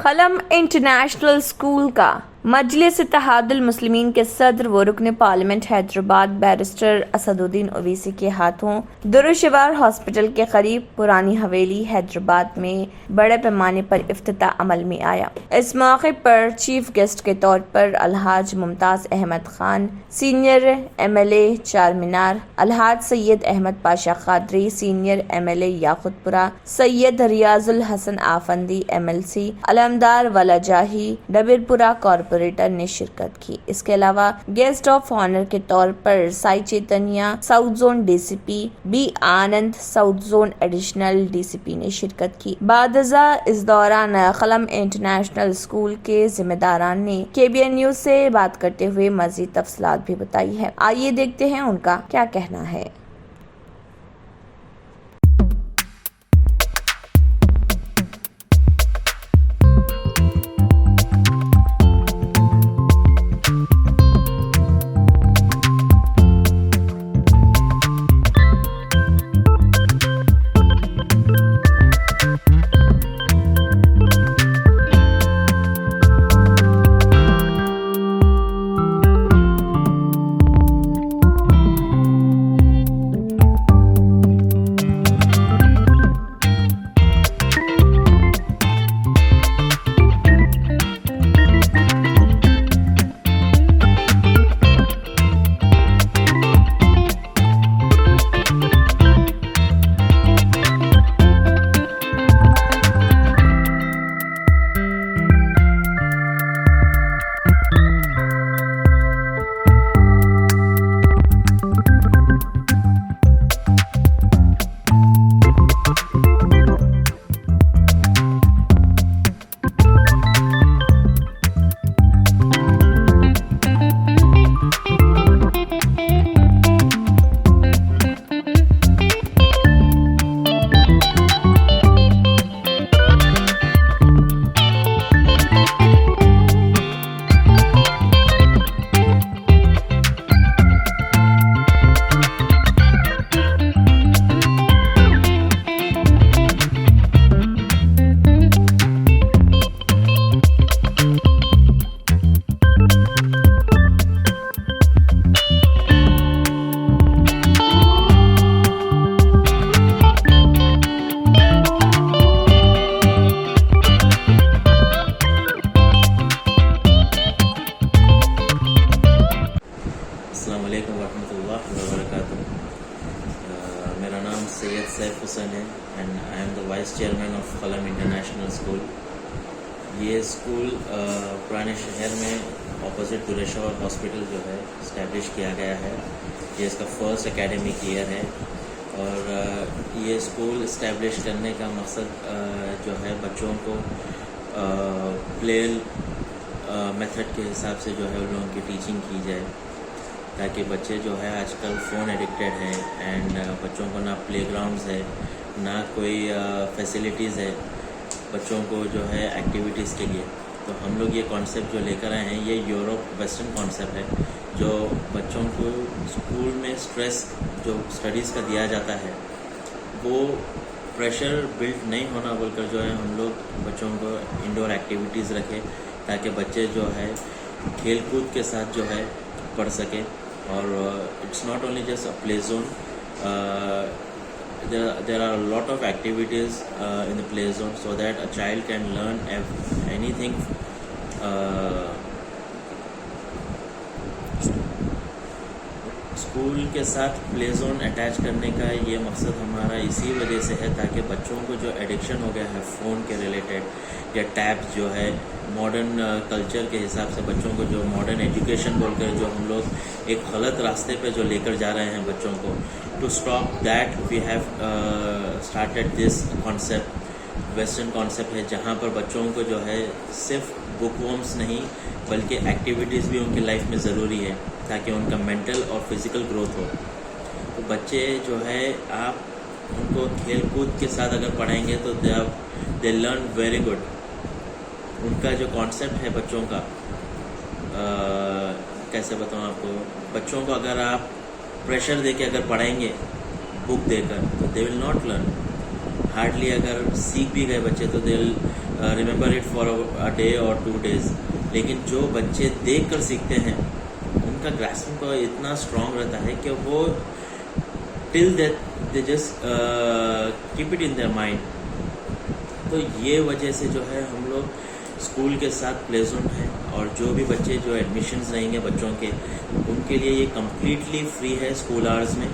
खलम international school का मजलिस इत्तेहादुल मुस्लिमीन के सदर व रुकन पार्लियामेंट हैदराबाद बैरिस्टर असदुद्दीन ओवैसी के हाथों दुरुशिवार हॉस्पिटल के करीब पुरानी हवेली हैदराबाद में बड़े पैमाने पर इफ्तिताह अमल में आया। इस मौके पर चीफ गेस्ट के तौर पर Alhaj Mumtaz Ahmed Khan senior MLA Charminar, Alhaj Syed Ahmed Pasha Quadri senior MLA Yakutpura, Syed Riyazul Hasan Afandi MLC, Alamdar Walajahi Dabeerpura corporator ने शिरकत की। इसके अलावा गेस्ट ऑफ ऑनर के तौर पर Sai Chaitanya south zone DCP, B आनंद साउथ जोन एडिशनल DCP ने शिरकत की। बादजा इस दौरान खलम इंटरनेशनल स्कूल के जिम्मेदारान ने KBN न्यूज से बात करते हुए मजीद तफसीलात भी बताई है। आइए देखते हैं उनका क्या कहना है। मेरा नाम सैयद सैफ हुसैन है and I am the vice chairman of खलम इंटरनेशनल स्कूल। ये स्कूल पुराने शहर में ऑपोजिट दुरेश्वर हॉस्पिटल जो है इस्टेब्लिश किया गया है। ये इसका फर्स्ट एकेडमिक ईयर है और ये स्कूल इस्टेब्लिश करने का मकसद जो है बच्चों को प्ले मेथड के हिसाब से जो है उन लोगों की टीचिंग की जाए, ताकि बच्चे जो है आजकल फ़ोन एडिक्टेड हैं एंड बच्चों को ना प्लेग्राउंड्स है ना कोई फैसिलिटीज़ है बच्चों को जो है एक्टिविटीज़ के लिए। तो हम लोग ये कॉन्सेप्ट जो लेकर आए हैं ये यूरोप वेस्टर्न कॉन्सेप्ट है, जो बच्चों को स्कूल में स्ट्रेस जो स्टडीज़ का दिया जाता है वो प्रेशर बिल्ड नहीं होना बोलकर जो है हम लोग बच्चों को इंडोर एक्टिविटीज़ रखें, ताकि बच्चे जो है खेल कूद के साथ जो है पढ़ सके। और it's not only just a play zone, there are a lot of activities in the play zone so that a child can learn anything school के साथ प्ले जोन अटैच करने का ये मकसद हमारा इसी वजह से है, ताकि बच्चों को जो एडिक्शन हो गया है फ़ोन के रिलेटेड या टैब्स जो है मॉडर्न कल्चर के हिसाब से बच्चों को जो मॉडर्न एजुकेशन बोलकर जो हम लोग एक गलत रास्ते पे जो लेकर जा रहे हैं बच्चों को, to stop that we have started this concept. Western concept है जहाँ पर बच्चों को जो है सिर्फ बुक वर्म्स नहीं बल्कि एक्टिविटीज़ भी उनकी लाइफ में ज़रूरी है, ताकि उनका मेंटल और फिज़िकल ग्रोथ हो। तो बच्चे जो है आप उनको खेल कूद के साथ अगर पढ़ाएंगे तो दे लर्न वेरी गुड। उनका जो कॉन्सेप्ट है बच्चों का कैसे बताऊँ आपको, बच्चों को अगर आप प्रेशर देके अगर पढ़ाएंगे बुक देकर तो they will not learn. Hardly अगर सीख भी गए बच्चे तो they remember it for a day और 2 days। लेकिन जो बच्चे देख कर सीखते हैं उनका ग्रास्पिंग पावर इतना स्ट्रांग रहता है कि वो till that they just keep it in their mind. तो ये वजह से जो है हम लोग स्कूल के साथ प्ले जोन है, और जो भी बच्चे जो एडमिशन्स रहेंगे बच्चों के, उनके लिए ये कम्प्लीटली फ्री है स्कूल आवर्स में।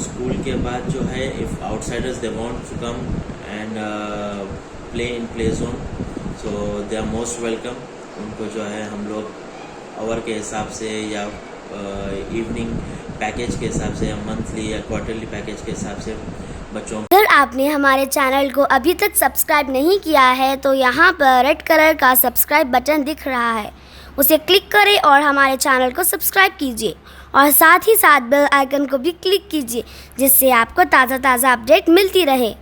स्कूल के बाद जो है if outsiders they want to come and play in play zone, so they are most welcome. उनको जो है हम लोग आवर के हिसाब से या इवनिंग पैकेज के हिसाब से या मंथली या क्वार्टरली पैकेज के हिसाब से बच्चों। अगर आपने हमारे चैनल को अभी तक सब्सक्राइब नहीं किया है तो यहाँ पर रेड कलर का सब्सक्राइब बटन दिख रहा है, उसे क्लिक करें और हमारे चैनल को सब्सक्राइब कीजिए और साथ ही साथ बेल आइकन को भी क्लिक कीजिए, जिससे आपको ताज़ा अपडेट मिलती रहे।